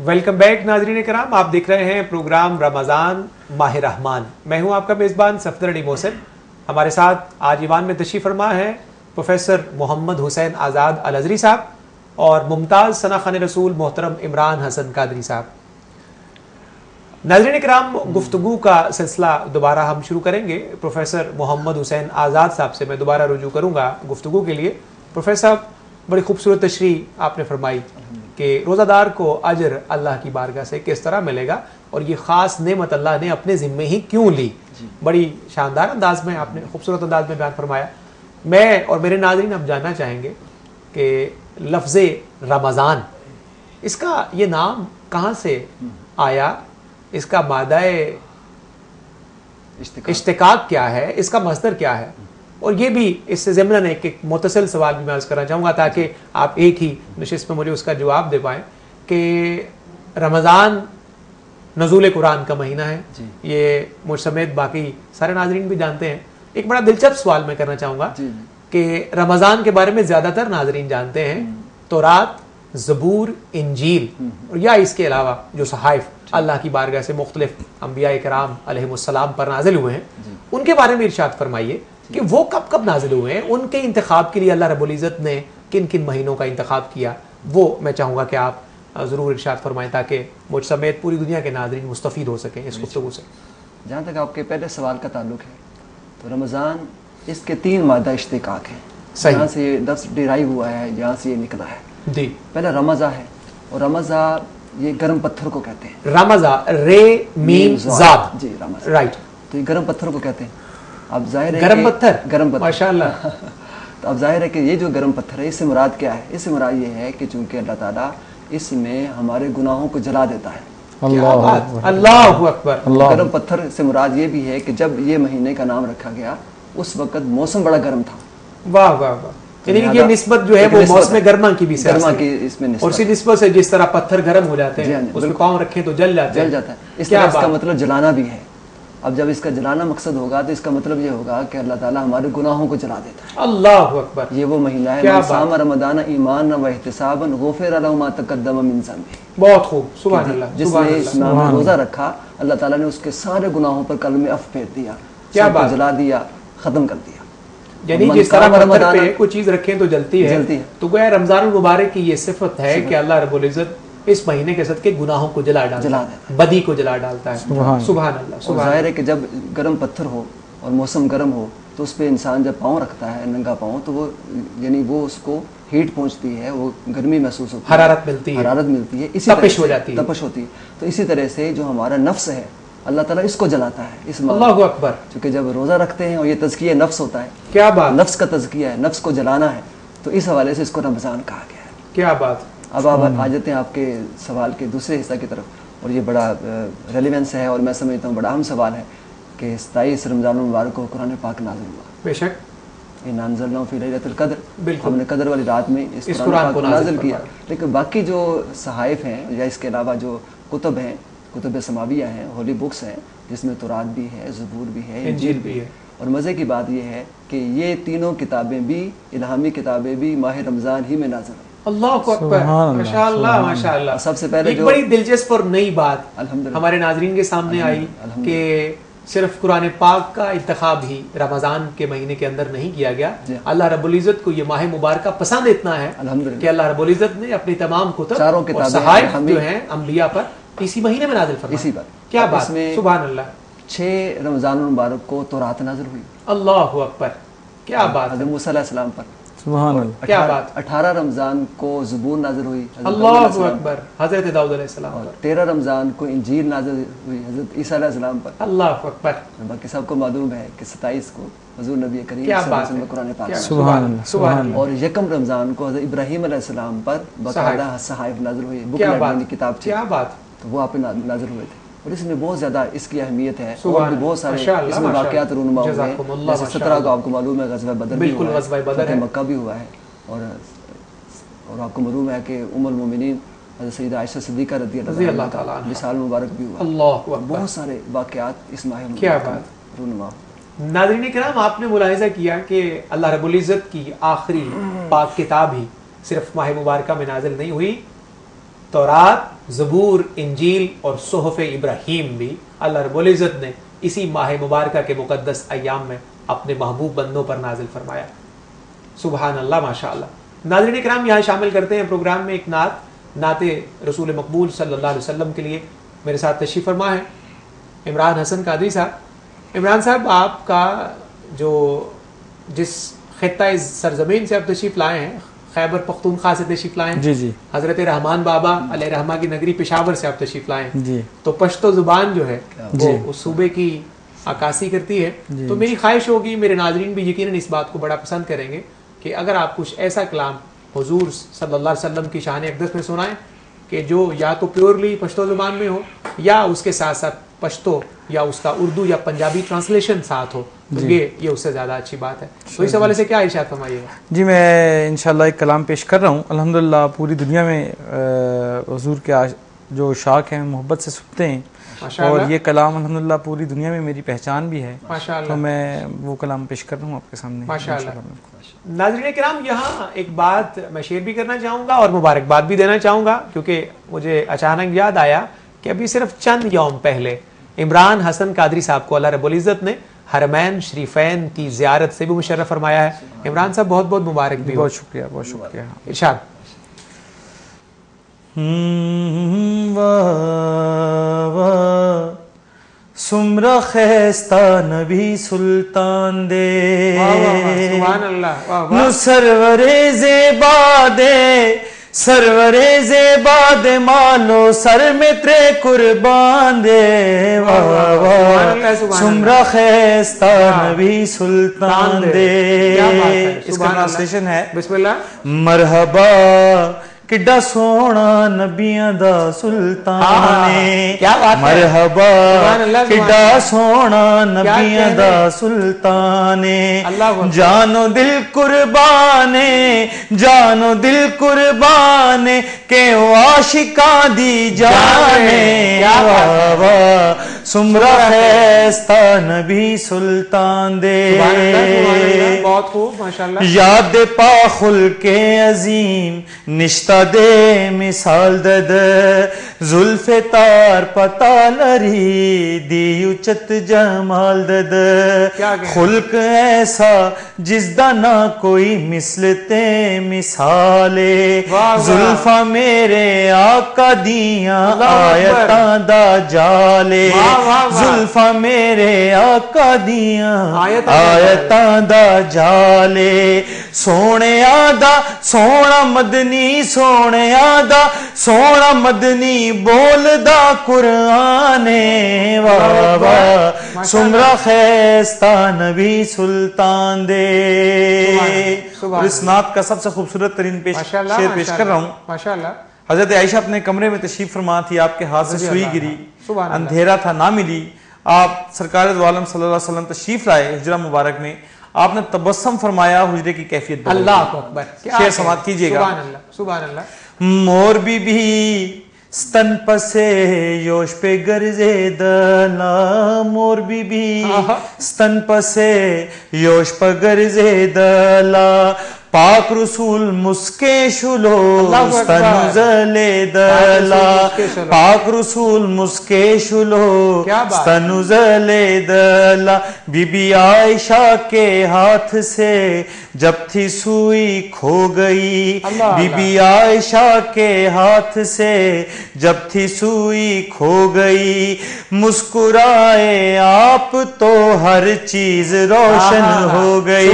Welcome back नाजरीन कराम, आप देख रहे हैं प्रोग्राम रमज़ान माह रहमान। मैं हूं आपका मेज़बान सफदर अली मोहसिन। हमारे साथ आज ईवान में तशरीफ़ फरमा है प्रोफेसर मोहम्मद हुसैन आज़ाद अल अज़हरी साहब और मुमताज़ सना खान रसूल मोहतरम इमरान हसन कादरी साहब। नाज़रीन कराम, गुफ्तगू का सिलसिला दोबारा हम शुरू करेंगे। प्रोफेसर मोहम्मद हुसैन आज़ाद साहब से मैं दोबारा रुजू करूँगा गुफ्तगू के लिए। प्रोफेसर साहब, बड़ी खूबसूरत तशरीह आपने फरमाई कि रोज़ादार को अजर अल्लाह की बारगाह से किस तरह मिलेगा और ये ख़ास नेमत अल्लाह ने अपने ज़िम्मे ही क्यों ली। बड़ी शानदार अंदाज में आपने, खूबसूरत अंदाज में बयान फरमाया। मैं और मेरे नाज़रीन अब जानना चाहेंगे कि लफ्ज़ रमज़ान, इसका ये नाम कहाँ से आया, इसका मादाए इश्तिकाक क्या है, इसका मस्दर क्या है, और ये भी इससे ज़िम्मन एक मुतसिल सवाल भी मैं अर्ज़ करना चाहूँगा ताकि आप एक ही नशिस्त में मुझे उसका जवाब दे पाएँ कि रमज़ान नज़ूल कुरान का महीना है, ये मुझ समेत बाकी सारे नाज़रीन भी जानते हैं। एक बड़ा दिलचस्प सवाल मैं करना चाहूँगा कि रमज़ान के बारे में ज़्यादातर नाज़रीन जानते हैं तौरात, ज़बूर, इंजील और या इसके अलावा जो सहाइफ अल्लाह की बारगाह से मुख्तलिफ अंबिया कराम अलैहिमुस्सलाम पर नाजिल हुए हैं, उनके बारे में इरशाद फरमाइए कि वो कब कब नाजिल हुए हैं, उनके इंतखाब के लिए अल्लाह रब्बुल इज़्ज़त ने किन किन महीनों का इंतखाब किया, वो मैं चाहूँगा कि आप ज़रूर इरशाद फरमाएं ताकि मुझ समेत पूरी दुनिया के नाज़रीन मुस्तफ़ीद हो सकें इस गुफ्तगू से। जहाँ तक आपके पहले सवाल का ताल्लुक है तो रमज़ान, इसके 3 मादा इश्तिकाक हैं, जहाँ से ये लफ्ज़ डिराइव हुआ है, जहाँ से ये निकला है। जी, पहला रमज़ा है और रमज़ा ये गर्म पत्थर को कहते हैं। रमज़ा, रे मीम ज़ाद, जी रमज़ा, राइट। तो ये गर्म पत्थर को कहते हैं। अब जाहिर है गरम पत्थर, माशाअल्लाह। तो अब जाहिर है कि ये जो गरम पत्थर है, इससे मुराद क्या है? इससे मुराद ये है कि चूंकि अल्लाह ताला इसमें हमारे गुनाहों को जला देता है। अल्लाहु अकबर। गरम पत्थर से मुराद ये भी है कि जब ये महीने का नाम रखा गया उस वक्त मौसम बड़ा गर्म था। वाह वाह वाह। यानी ये निस्बत जो है वो मौसम गर्मा की भी गर्मा की इसमें निस्बत, और इसी निस्बत से जिस तरह पत्थर गर्म हो जाते हैं उसमें पाँव रखें तो जल जाता है। इसका मतलब जलाना भी है। अब जब इसका जलाना मकसद होगा तो इसका मतलब ये होगा कि अल्लाह ताला हमारे गुनाहों को जला देता है। अल्लाहु अकबर। ये वो महीना है साम रमदान ईमान व इहतिसाबन गुफिर लहु मा तक़द्दम मिन ज़ंबि। बहुत खूब, सुभान अल्लाह। जिसने इस माह में रोजा रखा, अल्लाह ताला ने उसके सारे गुनाहों पर कलमे अफ़ फेर दिया, क्या बात, जला दिया, खत्म कर दिया। यानी जिस तरह पत्थर पे कोई चीज रखें तो जलती है, तो गोया रमजान मुबारक की ये सिफत है कि अल्लाह रब्बुल इज़्ज़त इस महीने के सदके गुनाहों को जला देता है, बदी को जला डालता है। सुभान अल्लाह। जाहिर है कि जब गर्म पत्थर हो और मौसम गर्म हो तो उस पर इंसान जब पाँव रखता है, नंगा पाँव, तो वो यानी वो उसको हीट पहुंचती है, वो गर्मी महसूस होती है, हरारत मिलती है, इसी तपिश हो जाती है, तपिश होती है। तो इसी तरह से जो हमारा नफ्स है, अल्लाह ताला इसको जलाता है इस अल्लाहु अकबर। क्योंकि जब रोज़ा रखते हैं और ये तज़किया नफ्स होता है, क्या बात, नफ्स का तज़किया है, नफ्स को जलाना है, तो इस हवाले से इसको रमज़ान कहा गया है। क्या बात। अब आप आ जाते हैं आपके सवाल के दूसरे हिस्सा की तरफ, और ये बड़ा रेलिवेंस है और मैं समझता हूँ बड़ा अहम सवाल है कि 27 रमज़ान मुबारक को कुरान पाक नाज़िल हुआ। बेशक, इन्ना अंज़लनाहु फ़ी लैलतिल क़द्र, हमने कदर वाली रात में इस कुरान को नाज़िल किया। लेकिन बाकी जो सहाइफ हैं या इसके अलावा जो कुतुब हैं, कुतुब समाविया हैं, होली बुक्स हैं, जिसमें तौरात भी है, ज़बूर भी है, इंजील भी है। और मज़े की बात यह है कि ये तीनों किताबें भी, इल्हामी किताबें भी माह रमज़ान ही में नाज़िल। अल्लाहु अकबर, माशाअल्लाह माशाअल्लाह। सबसे पहले एक बड़ी दिलचस्प और नई बात हमारे नाज़रीन के सामने आई कि सिर्फ कुरान पाक का इंतखाब ही रमज़ान के महीने के अंदर नहीं किया गया। अल्लाह रब्बुल इज़्ज़त को ये माह मुबारक पसंद इतना है कि अल्लाह रब्बुल इज़्ज़त ने अपनी तमाम कुतुब और सहाइफ जो हैं अंबिया पर इसी महीने में नाज़िल फरमाया। इसी पर क्या बात, सुभान अल्लाह। 6 रमज़ान मुबारक को तौरात नाज़िल हुई। अल्लाहु अकबर, क्या बात। हज़रत मूसा अलैहिस्सलाम पर, सुभान अल्लाह, क्या बात। 18 रमज़ान को ज़बूर नाज़िल हुई, अल्लाहु अकबर, हज़रत दाऊद अलैहिस्सलाम पर। 13 रमज़ान को इंजील नाज़िल हुई हज़रत ईसा अलैहिस्सलाम पर। अल्लाहु अकबर। बाकी सबको मालूम है कि 27 को हुज़ूर नबी करीम सल्लल्लाहु अलैहि वसल्लम कुरान पाक, सुभान अल्लाह, सुभान अल्लाह। और यकम रमज़ान को हज़रत इब्राहीम अलैहिस्सलाम पर बाकायदा सहाइफ नाज़िल हुई, बुक यानी किताब थी, क्या बात। तो वो आप पे नाज़िल हुए थे और इसमें बहुत ज़्यादा इसकी अहमियत है और भी बहुत सारे इसमें वाक़यात रूनुमा हुए हैं। जैसे 17 को आपको मालूम है ग़ज़वा बदर भी हुआ है, फ़तह मक्का भी हुआ है, और आपको मालूम है कि उम्मुल मोमिनीन हज़रत सैयदा आयशा सिद्दीक़ा रज़ियल्लाहु ताला अन्हा विसाल मुबारक भी हुआ। अल्लाहु अकबर। बहुत सारे वाक़यात इस माह में, क्या बात, रूनुमा। नाज़रीन किराम, आपने मुलाहिज़ा किया कि अल्लाह रब्बुल इज़्ज़त की आखिरी पाक किताब ही सिर्फ माह मुबारक में नाज़िल नहीं हुई, तौरात, ज़बूर, इंजील और सुहफ़ इब्राहीम भी अल्लाह रब्बुल इज़्ज़त ने इसी माह मुबारक के मुक़द्दस अय्याम में अपने महबूब बंदों पर नाजिल फरमाया। सुबहान अल्लाह, माशा अल्लाह। नाज़रीन इकराम, यहाँ शामिल करते हैं प्रोग्राम में एक नाते रसूल मकबूल सल्लल्लाहु अलैहि वसल्लम के लिए। मेरे साथ तशरीफ़ फरमा है इमरान हसन कादरी साहब। इमरान साहब, आपका जो जिस ख़ित्ता सरज़मीन से आप तशरीफ़ लाए हैं, खैबर पख्तूनख्वा से तशरीफ़ लाए हैं, जी जी, हज़रत रहमान बाबा अलैहि रहमा की नगरी पेशावर से आप तशरीफ़ लाए हैं जी। तो पश्तो ज़ुबान जो है वो उस सूबे की अक्कासी करती है। तो मेरी ख्वाहिश होगी, मेरे नाज़रीन भी यकीनन इस बात को बड़ा पसंद करेंगे कि अगर आप कुछ ऐसा कलाम हुजूर सल्लल्लाहु अलैहि वसल्लम की शान अक़दस में सुनाएं कि जो या तो प्योरली पश्तो ज़ुबान में हो या उसके साथ साथ पश्तो या उसका उर्दू या पंजाबी ट्रांसलेशन साथ हो, तो ये उससे ज़्यादा अच्छी बात है। तो इस हवाले से क्या इरशाद फरमाइएगा? जी, मैं इंशाल्लाह एक कलाम पेश कर रहा हूँ। अल्हम्दुलिल्लाह पूरी दुनिया में हुजूर के जो शाख हैं मोहब्बत से सुनते हैं, और ये कलाम अल्हम्दुलिल्लाह पूरी दुनिया में मेरी पहचान भी है। तो मैं वो कलाम पेश कर रहा हूँ आपके सामने। माशाअल्लाह। नाज़रीन किराम, यहाँ एक बात मैं शेयर भी करना चाहूँगा और मुबारकबाद भी देना चाहूँगा, क्योंकि मुझे अचानक याद आया कि अभी सिर्फ चंद यौम पहले इमरान हसन कादरी साहब को अल्लाह रब्बुल इज़्ज़त ने हरमैन शरीफैन की ज़ियारत से भी मुशर्रफ फरमाया है। इमरान साहब, बहुत बहुत मुबारक भी। बहुत शुक्रिया, बहुत शुक्रिया। इरशाद। सुमरा खैस्ता नबी सुल्तान दे, सरवरे ज़ेबा दे, सरवरे ज़ेबा दे, मालो सर में त्रे कुर्बान दे। सुमरा खैस्ता नबी सुल्तान दे। इसका ट्रांसलेशन है, बिस्मिल्लाह। मरहबा किड्डा सोना नबियां दा सुल्तान है, मरहबा किड्डा सोना नबियां दा सुल्तान है। जानो दिल कुर्बाने, जानो दिल कुर्बाने के आशिका दी जाने। सुमरा खैस्ता नबी सुल्तान दे। बहुत खूब, माशाअल्लाह। याद पा खुल के अजीम निश्ता दे मिसाल दद, जुल्फे तार पता लरी दी उचत जमाल दद। खुल्क ऐसा जिसदा ना कोई मिसलते मिसाले, जुल्फा मेरे आका दियां आयतां दा जाले, जुल्फा मेरे आका दियां आयतां दा जाले। सोने आदा सोना मदनी, सोने आदा सोना मदनी, बोलदा कुराने। वाह सुमरा खैस्ता नबी सुल्तान दे। और इस नात का सबसे खूबसूरत तरीन शेर पेश कर रहा हूँ। माशाअल्लाह। हजरत आयशा अपने कमरे में तशरीफ फरमा थी, आपके हाथ से सुई गिरी, अंधेरा था ना मिली। आप सरकार दो आलम सल्लल्लाहु अलैहि वसल्लम तशरीफ लाए हुजरा मुबारक में, आपने तबस्सुम फरमाया, हुजरे की कैफियत। अल्लाह अकबर। शेर समात कीजिएगा। सुभान अल्लाह, सुभान अल्लाह। मोर बीबी स्तन पसे योश पे गर्जे दला, मोर बीबी स्तन पसे योश पे गर्जे दला, पाक रसूल मुस्के शुलो स्तनुजले दला, पाक रसूल मुस्के शुलो स्तनुजले दला। बीबी आयशा के हाथ से जब थी सुई खो गई, बीबी आयशा के हाथ से जब थी सुई खो गई, मुस्कुराए आप तो हर चीज रोशन हो गई,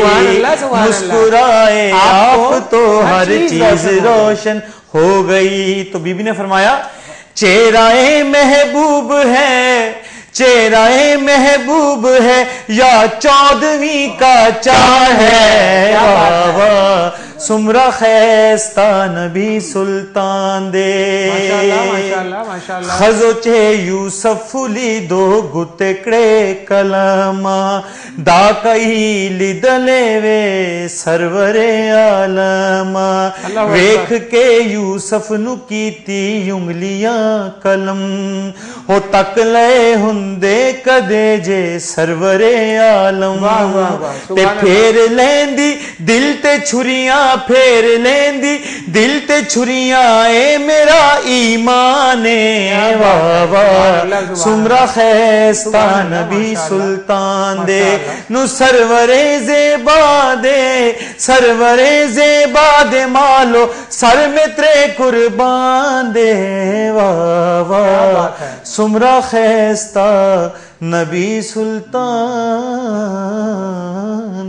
मुस्कुराए आप तो हर चीज रोशन हो गई। तो बीबी ने फरमाया, चेहराए महबूब है, चेहराए महबूब है या 14वीं का चार है। सुमरा खैस्ता नबी सुल्तान दे। माशाअल्लाह, माशाअल्लाह। खजो चे यूसुफ फुली दो गुतकड़े कलमा, दा कई लिदले वे सरवरे आलमा, वेख के यूसुफ नु कीती उंगलियां कलम, हो तक ले हुंदे कदे जे सरवरे आलम, ते फेर लेंदी दिल ते छुरियां پھیر لیندی دل تے چھریاں اے میرا ایمان واہ واہ سمرا خیستہ نبی سلطان دے نو سرور زیبا دے سرور زیبا دے مالو سر میں ترے قربان دے واہ واہ سمرا خیستہ نبی سلطان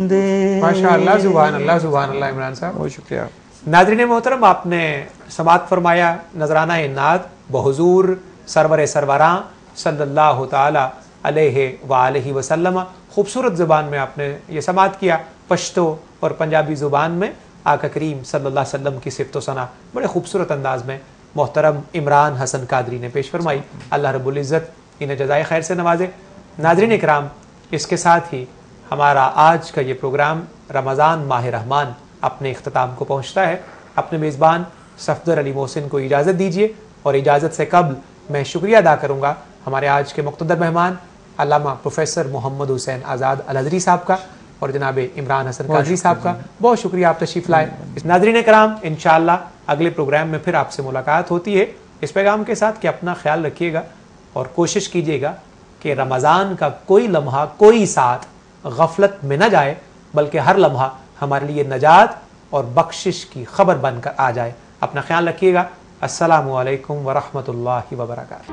دے. ماشاءاللہ سبحان اللہ عمران صاحب بہت شکریہ. ناظرین محترم آپ نے سماعت فرمایا نذرانہ نعت بحضور سرور سروراں صلی اللہ تعالی علیہ وآلہ وسلم. خوبصورت زبان میں آپ نے یہ سماعت کیا. پشتو اور پنجابی زبان میں آقا کریم صلی اللہ علیہ وسلم کی صفت و ثنا بڑے خوبصورت انداز میں محترم عمران حسن قادری نے پیش فرمائی. اللہ رب العزت انہیں جزائے خیر سے نوازے. ناظرین اکرام اس کے ساتھ ہی ہمارا آج کا یہ پروگرام رمضان ماہ رحمان اپنے اختتام کو پہنچتا ہے. اپنے میزبان صفدر علی محسن کو اجازت دیجیے اور اجازت سے قبل میں شکریہ ادا کروں گا ہمارے آج کے مقتدر مہمان علامہ پروفیسر محمد حسین آزاد الازہری صاحب کا اور جناب عمران حسن قادری صاحب کا. بہت شکریہ آپ تشریف لائے. ناظرین کرام انشاءاللہ اگلے پروگرام میں پھر آپ سے ملاقات ہوتی ہے اس پیغام کے ساتھ کہ اپنا خیال رکھیے گا اور کوشش کیجیے گا کہ رمضان کا کوئی لمحہ کوئی ساتھ غفلت میں نہ جائے بلکہ ہر لمحہ ہمارے لیے نجات اور بخشش کی خبر بن کر آ جائے. اپنا خیال رکھیے گا. السلام علیکم ورحمۃ اللہ وبرکاتہ.